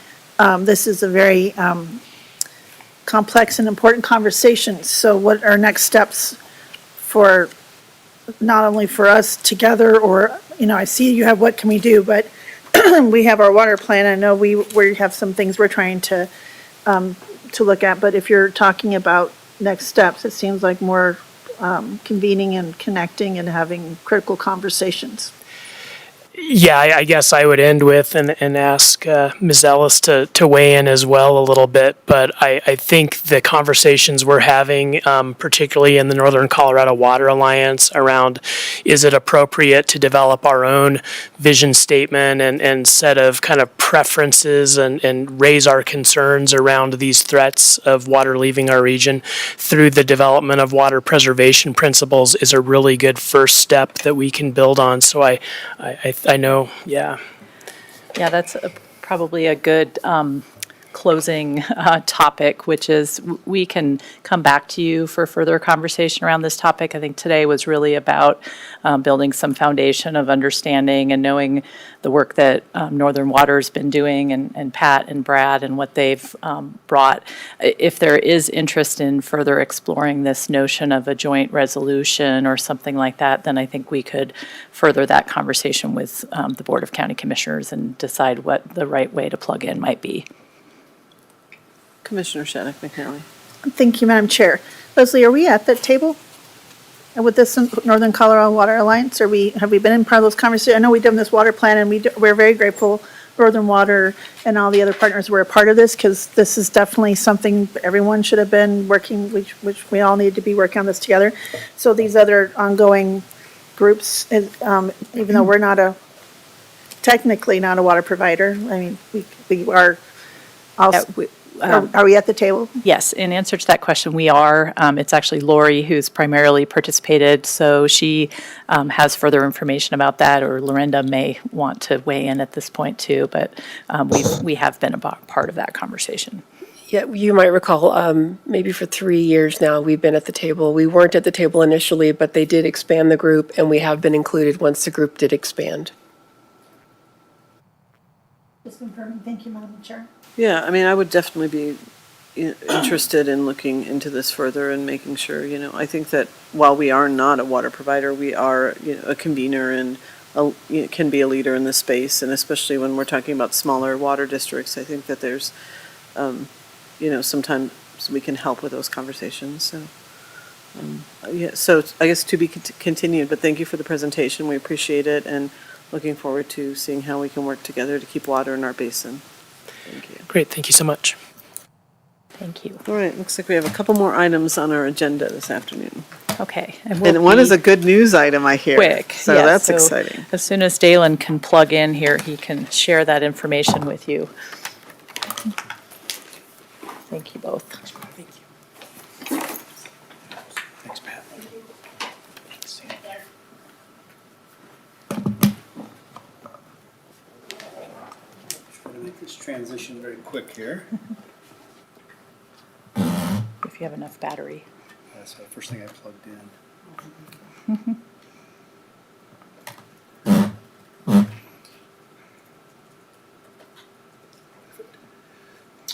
this is a very complex and important conversation. So what are next steps for, not only for us together, or, I see you have what can we do, but we have our water plan. I know we have some things we're trying to look at, but if you're talking about next steps, it seems like more convening and connecting and having critical conversations. Yeah, I guess I would end with and ask Ms. Ellis to weigh in as well a little bit. But I think the conversations we're having, particularly in the Northern Colorado Water Alliance, around is it appropriate to develop our own vision statement and set of kind of preferences and raise our concerns around these threats of water leaving our region through the development of water preservation principles is a really good first step that we can build on. So I know, yeah. Yeah, that's probably a good closing topic, which is we can come back to you for further conversation around this topic. I think today was really about building some foundation of understanding and knowing the work that Northern Water's been doing and Pat and Brad and what they've brought. If there is interest in further exploring this notion of a joint resolution or something like that, then I think we could further that conversation with the Board of County Commissioners and decide what the right way to plug in might be. Commissioner Shattuck McNally. Thank you, Madam Chair. Leslie, are we at that table with this Northern Colorado Water Alliance? Have we been in part of those conversations? I know we've done this water plan, and we're very grateful Northern Water and all the other partners were a part of this, because this is definitely something everyone should have been working, which we all need to be working on this together. So these other ongoing groups, even though we're technically not a water provider, I mean, we are also. Are we at the table? Yes, in answer to that question, we are. It's actually Lori who's primarily participated, so she has further information about that, or Lorinda may want to weigh in at this point too, but we have been a part of that conversation. Yeah, you might recall, maybe for 3 years now, we've been at the table. We weren't at the table initially, but they did expand the group, and we have been included once the group did expand. Just confirming. Thank you, Madam Chair. Yeah, I mean, I would definitely be interested in looking into this further and making sure, I think that while we are not a water provider, we are, a convener and can be a leader in this space. And especially when we're talking about smaller water districts, I think that there's, sometimes we can help with those conversations. So, so I guess to be continued, but thank you for the presentation. We appreciate it and looking forward to seeing how we can work together to keep water in our basin. Thank you. Great, thank you so much. Thank you. All right, looks like we have a couple more items on our agenda this afternoon. Okay. And one is a good news item, I hear. Quick. So yeah, that's so exciting. As soon as Dalen can plug in here, he can share that information with you. Thank you both. Thank you. Thanks, Pat. Thanks. Try to make this transition very quick here. If you have enough battery. That's the first thing I plugged in.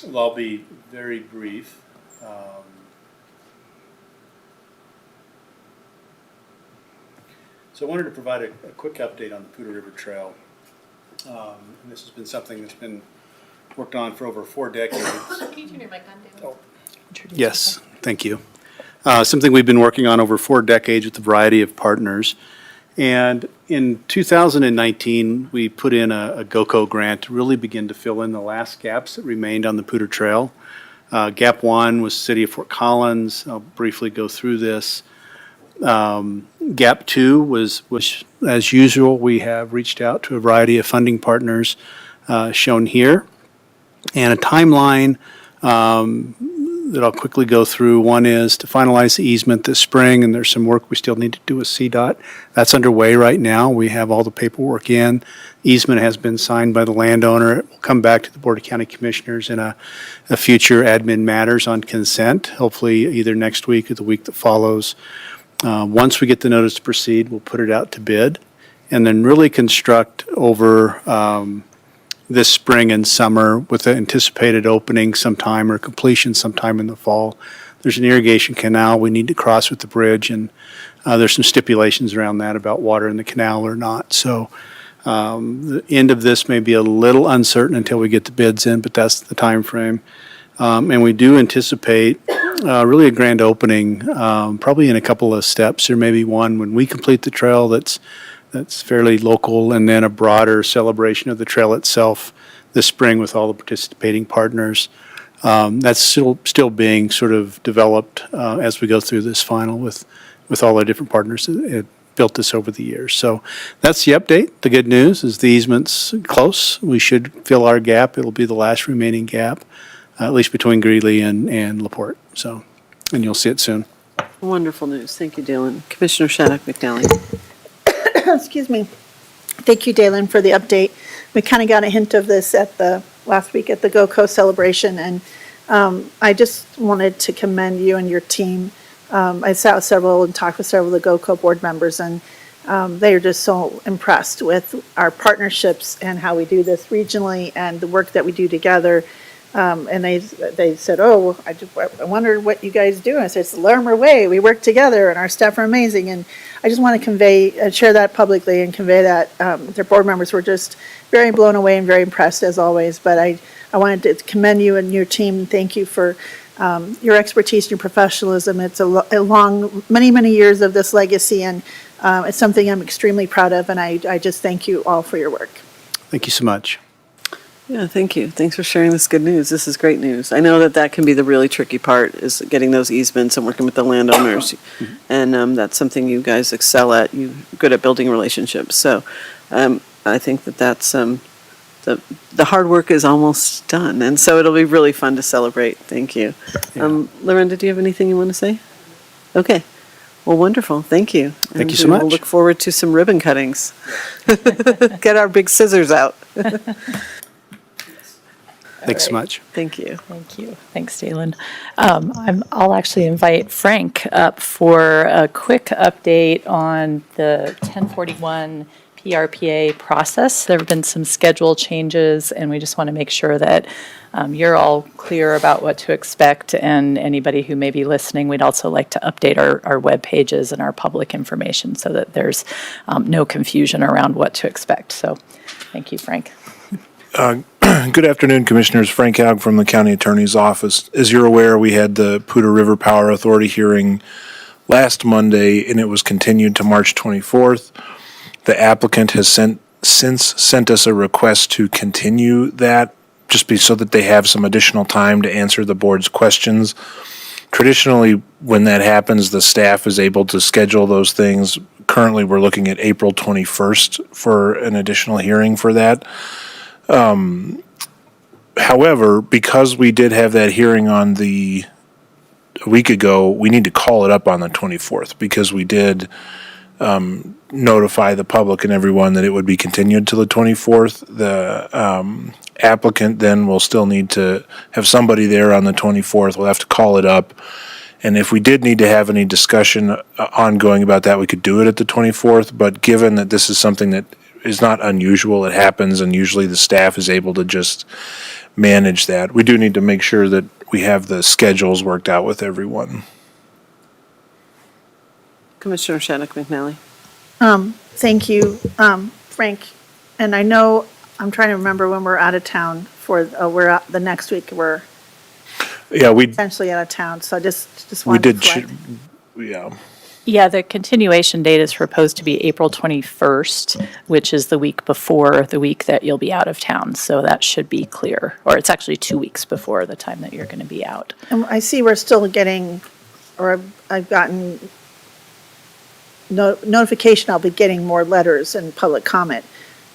Well, I'll be very brief. So I wanted to provide a quick update on the Poudre River Trail. And this has been something that's been worked on for over 4 decades. Can you turn your mic on, David? Yes, thank you. Something we've been working on over 4 decades with a variety of partners. And in 2019, we put in a GOCO grant to really begin to fill in the last gaps that remained on the Poudre Trail. Gap 1 was City of Fort Collins. I'll briefly go through this. Gap 2 was, as usual, we have reached out to a variety of funding partners shown here. And a timeline that I'll quickly go through. One is to finalize the easement this spring, and there's some work we still need to do with CDOT. That's underway right now. We have all the paperwork in. Easement has been signed by the landowner. It will come back to the Board of County Commissioners in a future admin matters on consent, hopefully either next week or the week that follows. Once we get the notice to proceed, we'll put it out to bid and then really construct over this spring and summer with the anticipated opening sometime or completion sometime in the fall. There's an irrigation canal we need to cross with the bridge, and there's some stipulations around that about water in the canal or not. So the end of this may be a little uncertain until we get the bids in, but that's the time frame. And we do anticipate really a grand opening, probably in a couple of steps. There may be one when we complete the trail that's that's fairly local, and then a broader celebration of the trail itself this spring with all the participating partners. That's still being sort of developed as we go through this final with all our different partners that built this over the years. So that's the update. The good news is the easement's close. We should fill our gap. It'll be the last remaining gap, at least between Greeley and LaPorte. So, and you'll see it soon. Wonderful news. Thank you, Dalen. Commissioner Shattuck McNally. Excuse me. Thank you, Dalen, for the update. We kind of got a hint of this last week at the GOCO celebration, and I just wanted to commend you and your team. I sat with several and talked with several of the GOCO board members, and they are just so impressed with our partnerships and how we do this regionally and the work that we do together. And they said, "Oh, I wonder what you guys do." And I said, "It's the Larimer way. We work together, and our staff are amazing." And I just want to share that publicly and convey that their board members were just very blown away and very impressed as always. But I wanted to commend you and your team. Thank you for your expertise and your professionalism. It's a long, many years of this legacy, and it's something I'm extremely proud of. And I just thank you all for your work. Thank you so much. Yeah, thank you. Thanks for sharing this good news. This is great news. I know that can be the really tricky part, is getting those easements and working with the landowners. And that's something you guys excel at. You're good at building relationships. So I think that's the hard work is almost done. And so it'll be really fun to celebrate. Thank you. Lorinda, do you have anything you want to say? Okay. Well, wonderful. Thank you. Thank you so much. We'll look forward to some ribbon cuttings. Get our big scissors out. Thanks so much. Thank you. Thank you. Thanks, Dalen. I'll actually invite Frank up for a quick update on the 1041 PRPA process. There have been some schedule changes, and we just want to make sure that you're all clear about what to expect, and anybody who may be listening, we'd also like to update our web pages and our public information so that there's no confusion around what to expect. So thank you, Frank. Good afternoon, Commissioners. Frank Haug from the County Attorney's Office. As you're aware, we had the Poudre River Power Authority hearing last Monday, and it was continued to March 24th. The applicant has since sent us a request to continue that, so that they have some additional time to answer the board's questions. Traditionally, when that happens, the staff is able to schedule those things. Currently, we're looking at April 21st for an additional hearing for that. However, because we did have that hearing a week ago, we need to call it up on the 24th because we did notify the public and everyone that it would be continued to the 24th. The applicant then will still need to have somebody there on the 24th. We'll have to call it up. And if we did need to have any discussion ongoing about that, we could do it at the 24th. But given that this is something that is not unusual, it happens, and usually the staff is able to just manage that. We do need to make sure that we have the schedules worked out with everyone. Commissioner Shattuck McNally. Thank you, Frank. And I know, I'm trying to remember when we're out of town we're out the next week, we're essentially out of town. So I just wanted to flag. Yeah, the continuation date is proposed to be April 21st, which is the week before the week that you'll be out of town. So that should be clear, or it's actually 2 weeks before the time that you're going to be out. And I see we're still getting, or I've gotten notification I'll be getting more letters and public comment,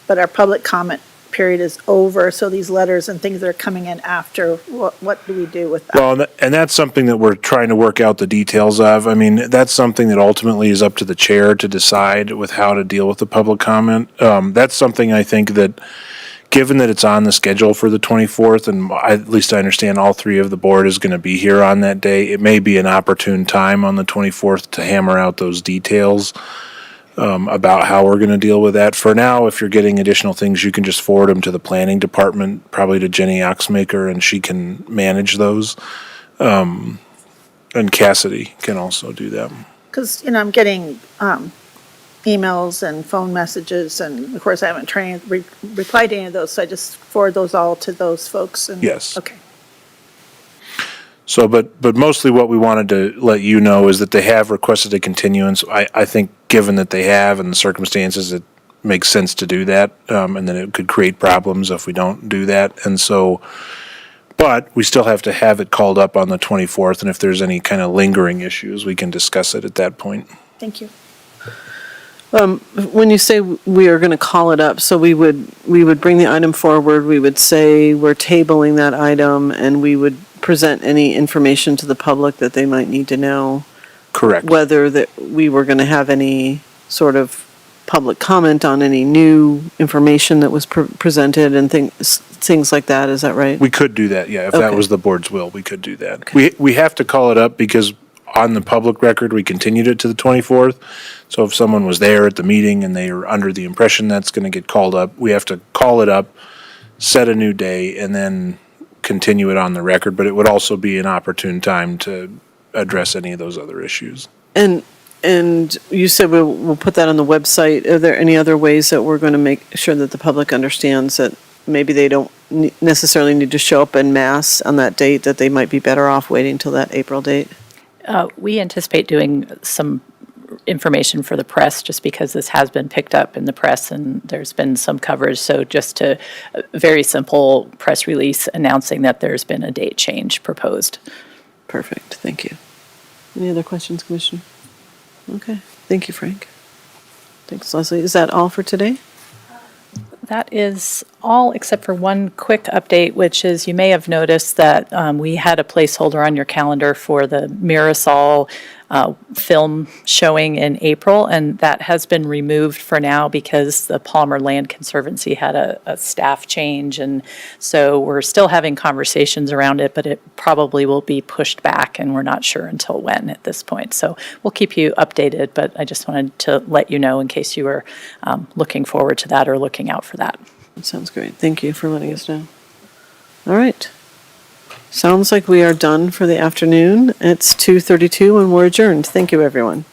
but our public comment period is over, so these letters and things that are coming in after, what do we do with that? Well, and that's something that we're trying to work out the details of. I mean, that's something that ultimately is up to the chair to decide with how to deal with the public comment. That's something I think that, given that it's on the schedule for the 24th, and at least I understand all three of the board is going to be here on that day, it may be an opportune time on the 24th to hammer out those details about how we're going to deal with that. For now, if you're getting additional things, you can just forward them to the planning department, probably to Jenny Oxmaker, and she can manage those. And Cassidy can also do that. Because, I'm getting emails and phone messages, and of course I haven't replied to any of those, so I just forward those all to those folks. And, yes. Okay. So, but mostly what we wanted to let you know is that they have requested a continuance. I think given that they have and the circumstances, it makes sense to do that. And then it could create problems if we don't do that. And so, but we still have to have it called up on the 24th. And if there's any kind of lingering issues, we can discuss it at that point. Thank you. When you say we are going to call it up, so we would bring the item forward, we would say we're tabling that item, and we would present any information to the public that they might need to know. Correct. Whether that we were going to have any sort of public comment on any new information that was presented and things like that, is that right? We could do that, yeah. If that Okay. was the board's will, we could do that. We have to call it up because on the public record, we continued it to the 24th. So if someone was there at the meeting and they are under the impression that's going to get called up, we have to call it up, set a new day, and then continue it on the record. But it would also be an opportune time to address any of those other issues. And you said we'll put that on the website. Are there any other ways that we're going to make sure that the public understands that maybe they don't necessarily need to show up en masse on that date, that they might be better off waiting till that April date? We anticipate doing some information for the press, just because this has been picked up in the press and there's been some coverage. So just a very simple press release announcing that there's been a date change proposed. Perfect, thank you. Any other questions, Commissioner? Okay, thank you, Frank. Thanks, Leslie. Is that all for today? That is all except for one quick update, which is you may have noticed that we had a placeholder on your calendar for the Mirasol film showing in April, and that has been removed for now because the Palmer Land Conservancy had a staff change, and so we're still having conversations around it, but it probably will be pushed back, and we're not sure until when at this point. So we'll keep you updated, but I just wanted to let you know in case you were looking forward to that or looking out for that. That sounds great. Thank you for letting us know. All right. Sounds like we are done for the afternoon. It's 2:32 and we're adjourned. Thank you, everyone.